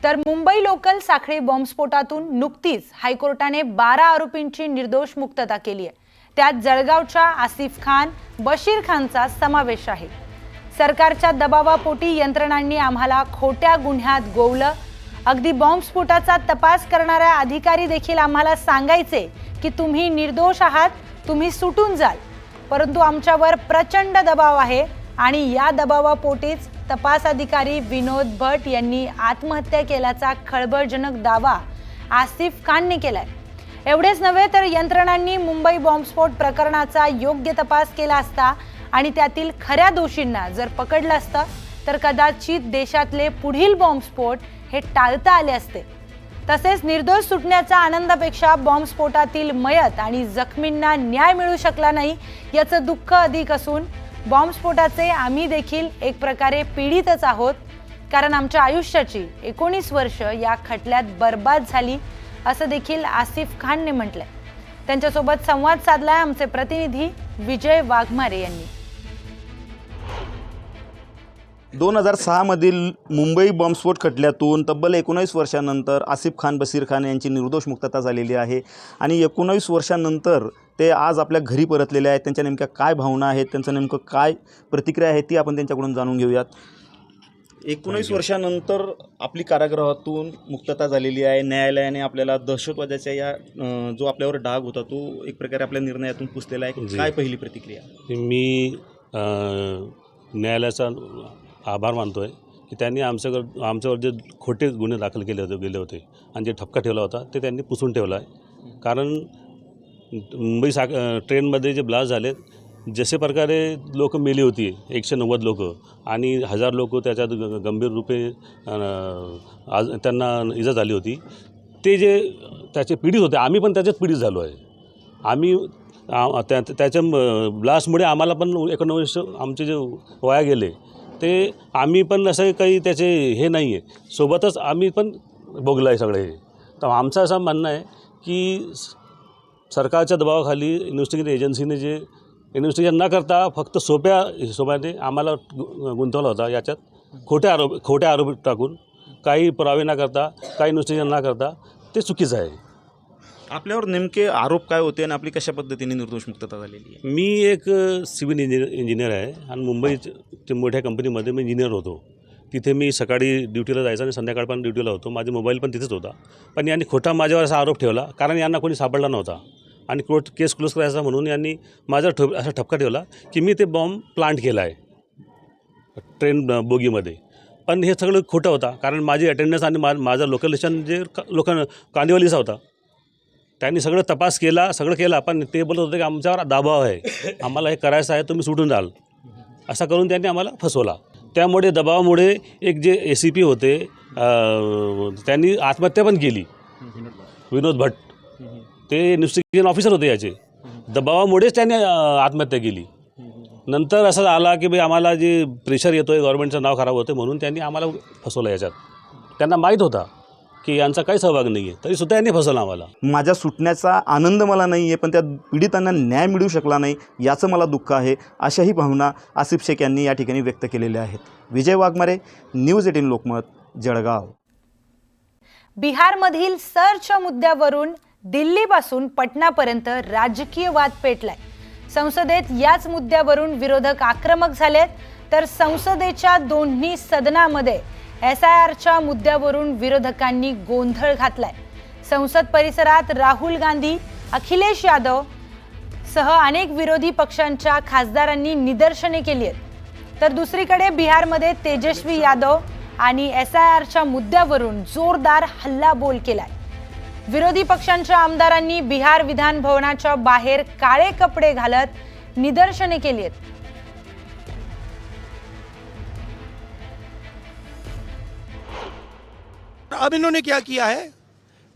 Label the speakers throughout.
Speaker 1: तर मुंबई लोकल साखळी बॉम्बस्फोटातून नुकतीच हायकोर्टाने 12 आरोपींची निर्दोष मुक्तता केली आहे। त्यात जळगावच्या आसिफ खान, बशीर खानचा समावेश आहे। सरकारच्या दबावापोटी यंत्रणांनी आम्हाला खोट्या गुन्ह्यात गोवलं। अगदी बॉम्बस्फोटाचा तपास करणाऱ्या अधिकारी देखील आम्हाला सांगायचे की तुम्ही निर्दोष आहात, तुम्ही सुटून जाल, परंतु आमच्यावर प्रचंड दबाव आहे आणि या दबावापोटीच तपास अधिकारी विनोद भट यांनी आत्महत्या केल्याचा खळबळजनक दावा आसिफ खानने केलाय। एवढेच नव्हे तर यंत्रणांनी मुंबई बॉम्बस्फोट प्रकरणाचा योग्य तपास केला असता आणि त्यातील खऱ्या दोषींना जर पकडलं असतं तर कदाचित देशातले पुढील बॉम्बस्फोट हे टाळता आले असते। तसेच निर्दोष सुटण्याच्या आनंदापेक्षा बॉम्बस्फोटातील मयत आणि जखमींना न्याय मिळू शकला नाही याचं दुःख अधिक असून बॉम्बस्फोटाचे आम्ही देखील एक प्रकारे पीडितच आहोत, कारण आमच्या आयुष्याची 19 वर्ष या खटल्यात बर्बाद झाली असं देखील आसिफ खानने म्हटलंय। त्यांच्यासोबत संवाद साधलाय आमचे प्रतिनिधी विजय वाघमारे यांनी।
Speaker 2: 2006 मधील मुंबई बॉम्बस्फोट खटल्यातून तब्बल 19 वर्षांनंतर आसिफ खान, बशीर खान यांची निर्दोष मुक्तता झालेली आहे आणि 19 वर्षांनंतर ते आज आपल्या घरी परतलेले आहेत। त्यांच्या नेमक्या काय भावना आहेत, त्यांचं नेमकं काय प्रतिक्रिया आहे ती आपण त्यांच्याकडून जाणून घेऊयात। 19 वर्षांनंतर आपली कारागृहातून मुक्तता झालेली आहे। न्यायालयाने आपल्याला दहशतवादाच्या या जो आपल्यावर डाग होता तो एक प्रकारे आपल्या निर्णयातून पुसलेला आहे। काय पहिली प्रतिक्रिया?
Speaker 3: मी न्यायालयाचा आभार मानतो आहे की त्यांनी आमच्यावर जे खोटे गुन्हे दाखल गेले होते आणि जे ठपका ठेवला होता ते त्यांनी पुसून ठेवला आहे। कारण मुंबई ट्रेनमध्ये जे ब्लास्ट झाले, जसे प्रकारे लोक मेली होती 190 लोक आणि 1000 लोक त्याच्यात गंभीर रूपे त्यांना इजा झाली होती, ते जे त्याचे पीडित होते, आम्ही पण त्याच्यात पीडित झालो आहे। आम्ही त्याच्या ब्लास्टमुळे आम्हाला पण 19 आमचे जे वाया गेले ते आम्ही पण असं काही त्याचे हे नाही आहे, सोबतच आम्ही पण भोगलं आहे सगळे। तर आमचं असं म्हणणं आहे की सरकारच्या दबावाखाली इन्व्हेस्टिगेटिव्ह एजन्सीने जे इन्व्हेस्टिगेशन न करता फक्त सोप्या हिशोबाने आम्हाला गुंतवला होता, याच्यात खोटे आरोप टाकून काही पुरावे न करता, काही इन्व्हेस्टिगेशन न करता, ते चुकीचं आहे।
Speaker 2: आपल्यावर नेमके आरोप काय होते आणि आपली कशा पद्धतीने निर्दोष मुक्तता झालेली आहे?
Speaker 3: मी एक सिव्हिल इंजिनियर आहे आणि मुंबईच्या मोठ्या कंपनीमध्ये मी इंजिनियर होतो। तिथे मी सकाळी ड्युटीला जायचं आणि संध्याकाळ पण ड्युटीला होतो। माझे मोबाईल पण तिथेच होता, पण यांनी खोटा माझ्यावर असा आरोप ठेवला कारण यांना कोणी सापडला नव्हता आणि केस क्लोज करायचा म्हणून यांनी माझ्यावर असा ठपका ठेवला की मी ते बॉम्ब प्लांट केला आहे ट्रेन बोगीमध्ये। पण हे सगळं खोटं होता, कारण माझी अटेंडन्स आणि माझं लोकेशन जे कांदिवलीचा होता। त्यांनी सगळं तपास केला, सगळं केला, पण ते बोलत होते की आमच्यावर दबाव आहे, आम्हाला हे करायचं आहे, तुम्ही सुटून जाल, असं करून त्यांनी आम्हाला फसवला। त्यामुळे दबावामुळे एक जे ACP होते त्यांनी आत्महत्या पण केली, विनोद भट, ते इन्व्हेस्टिगेशन ऑफिसर होते याचे। दबावामुळेच त्यांनी आत्महत्या केली। नंतर असं आला की भाई आम्हाला जे प्रेशर येतो आहे, गव्हर्नमेंटचं नाव खराब होतं म्हणून त्यांनी आम्हाला फसवलं याच्यात। त्यांना माहीत होता की यांचा काही सहभाग नाही आहे, तरीसुद्धा यांनी फसवलं आम्हाला।
Speaker 2: माझ्या सुटण्याचा आनंद मला नाही आहे, पण त्या पीडितांना न्याय मिळू शकला नाही याचं मला दुःख आहे, अशाही भावना आसिफ शेख यांनी या ठिकाणी व्यक्त केलेल्या आहेत। विजय वाघमारे, न्यूज 18 लोकमत, जळगाव।
Speaker 1: बिहारमधील सर्चच्या मुद्द्यावरून दिल्लीपासून पटनापर्यंत राजकीय वाद पेटलाय। संसदेत याच मुद्द्यावरून विरोधक आक्रमक झालेत, तर संसदेच्या दोन्ही सदनामध्ये SIRच्या मुद्द्यावरून विरोधकांनी गोंधळ घातलाय। संसद परिसरात राहुल गांधी, अखिलेश यादव सह अनेक विरोधी पक्षांच्या खासदारांनी निदर्शने केली आहेत, तर दुसरीकडे बिहारमध्ये तेजस्वी यादव आणि SIRच्या मुद्द्यावरून जोरदार हल्लाबोल केलाय। विरोधी पक्षांच्या आमदारांनी बिहार विधान भवनाच्या बाहेर काळे कपडे घालत निदर्शने केली आहेत।
Speaker 4: अब इन्होंने क्या किया है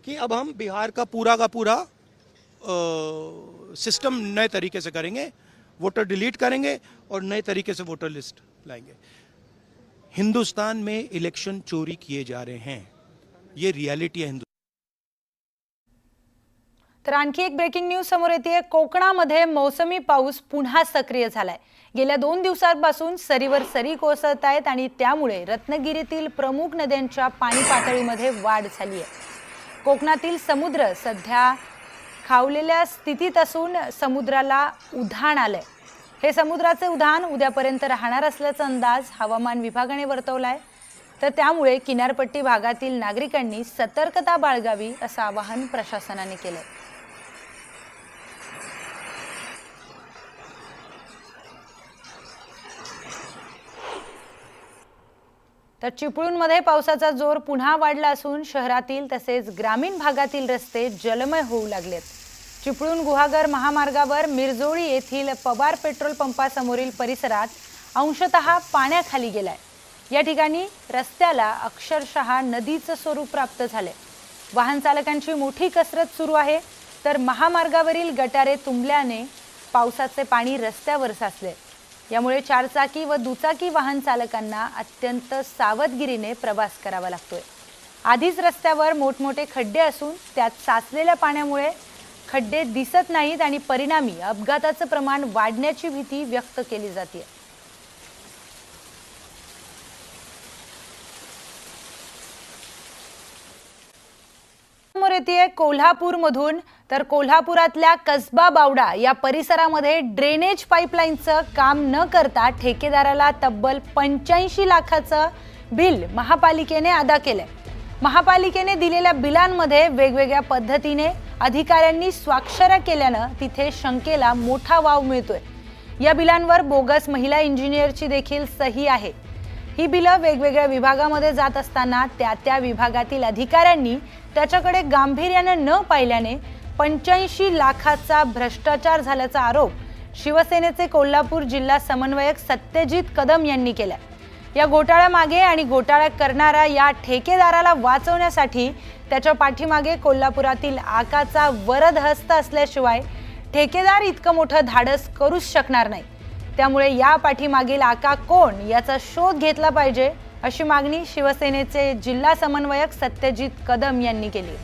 Speaker 4: कि अब हम बिहार का पूरा सिस्टम नए तरीके से करेंगे, वोटर डिलीट करेंगे और नए तरीके से वोटर लिस्ट लाएंगे। हिंदुस्तान में इलेक्शन चोरी किए जा रहे हैं, ये रियलिटी है।
Speaker 1: तर आणखी एक ब्रेकिंग न्यूज समोर येते। कोकणामध्ये मौसमी पाऊस पुन्हा सक्रिय झालाय। गेल्या 2 दिवसांपासून सरीवर सरी कोसळत आहेत आणि त्यामुळे रत्नागिरीतील प्रमुख नद्यांच्या पाणी पातळीमध्ये वाढ झाली आहे। कोकणातील समुद्र सध्या खावलेल्या स्थितीत असून समुद्राला उधाण आलंय। हे समुद्राचे उधाण उद्यापर्यंत राहणार असल्याचा अंदाज हवामान विभागाने वर्तवलाय। तर त्यामुळे किनारपट्टी भागातील नागरिकांनी सतर्कता बाळगावी असं आवाहन प्रशासनाने केलंय। तर चिपळूणमध्ये पावसाचा जोर पुन्हा वाढला असून शहरातील तसेच ग्रामीण भागातील रस्ते जलमय होऊ लागलेत। चिपळूण गुहागर महामार्गावर मिरजोळी येथील पवार पेट्रोल पंपासमोरील परिसरात अंशतः पाण्याखाली गेलाय। या ठिकाणी रस्त्याला अक्षरशः नदीचं स्वरूप प्राप्त झाले। वाहन चालकांची मोठी कसरत सुरू आहे। तर महामार्गावरील गटारे तुंबल्याने पावसाचे पाणी रस्त्यावर साचले। यामुळे चारचाकी व दुचाकी वाहन चालकांना अत्यंत सावधगिरीने प्रवास करावा लागतोय। आधीच रस्त्यावर मोठमोठे खड्डे असून त्यात साचलेल्या पाण्यामुळे खड्डे दिसत नाहीत आणि परिणामी अपघाताचं प्रमाण वाढण्याची भीती व्यक्त केली जाते। समोर येते कोल्हापूरमधून। तर कोल्हापुरातल्या कसबा बावडा या परिसरामध्ये ड्रेनेज पाईपलाईनचं काम न करता ठेकेदाराला तब्बल 85 लाखाचं बिल महापालिकेने अदा केलंय। महापालिकेने दिलेल्या बिलांमध्ये वेगवेगळ्या पद्धतीने अधिकाऱ्यांनी स्वाक्षऱ्या केल्यानं तिथे शंकेला मोठा वाव मिळतोय। या बिलांवर बोगस महिला इंजिनियरची देखील सही आहे। ही बिलं वेगवेगळ्या विभागामध्ये जात असताना त्या विभागातील अधिकाऱ्यांनी त्याच्याकडे गांभीर्याने न पाहिल्याने 85 लाखाचा भ्रष्टाचार झाल्याचा आरोप शिवसेनेचे कोल्हापूर जिल्हा समन्वयक सत्यजित कदम यांनी केला। या घोटाळ्यामागे आणि घोटाळा करणारा या ठेकेदाराला वाचवण्यासाठी त्याच्या पाठीमागे कोल्हापुरातील आकाचा वरद हस्त असल्याशिवाय ठेकेदार इतकं मोठं धाडस करूच शकणार नाही। त्यामुळे या पाठीमागील आका कोण याचा शोध घेतला पाहिजे अशी मागणी शिवसेनेचे जिल्हा समन्वयक सत्यजित कदम यांनी केली।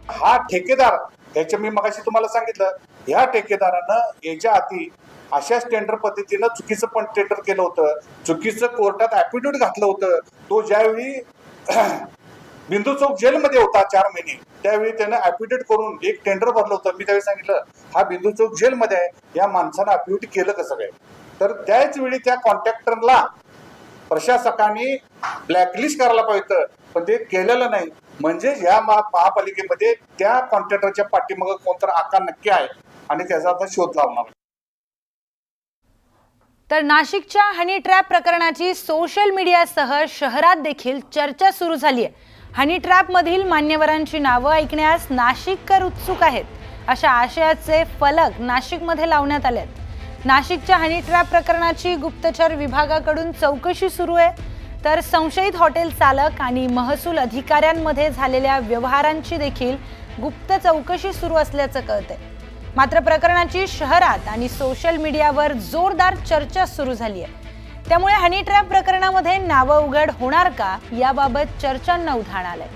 Speaker 5: हा ठेकेदार त्याच्या मी मगाशी तुम्हाला सांगितलं, ह्या ठेकेदारानं याच्या आधी अशाच टेंडर पद्धतीनं चुकीचं पण टेंडर केलं होतं, चुकीचं कोर्टात ऍफिडेव्हिट घातलं होतं। तो ज्यावेळी बिंदू चौक जेलमध्ये होता 4 महिने, त्यावेळी त्यानं ऍफिडेव्हिट करून एक टेंडर भरलं होतं। मी त्यावेळी सांगितलं हा बिंदू चौक जेलमध्ये आहे, या माणसानं ऍफिडेव्हिट केलं कसं काय? तर त्याच वेळी त्या कॉन्ट्रॅक्टरला प्रशासकाने ब्लॅकलिस्ट करायला पाहिजे, पण ते केलेलं नाही। म्हणजे या महापालिकेमध्ये त्या कॉन्ट्रॅक्टरच्या पाठीमागे कोणतर आकार नक्की आहे आणि त्याचा आता शोध लावणार।
Speaker 1: तर नाशिकच्या हनी ट्रॅप प्रकरणाची सोशल मीडियासह शहरात देखील चर्चा सुरू झाली आहे। हनी ट्रॅप मधील मान्यवरांची नावं ऐकण्यास नाशिककर उत्सुक आहेत, अशा आशयाचे फलक नाशिकमध्ये लावण्यात आले आहेत। नाशिकच्या हनी ट्रॅप प्रकरणाची गुप्तचर विभागाकडून चौकशी सुरू आहे। तर संशयित हॉटेल चालक आणि महसूल अधिकाऱ्यांमध्ये झालेल्या व्यवहारांची देखील गुप्त चौकशी सुरू असल्याचं कळतंय। मात्र प्रकरणाची शहरात आणि सोशल मीडियावर जोरदार चर्चा सुरू झाली आहे। त्यामुळे हनी ट्रॅप प्रकरणामध्ये नावं उघड होणार का याबाबत चर्चांना उधाण आलंय।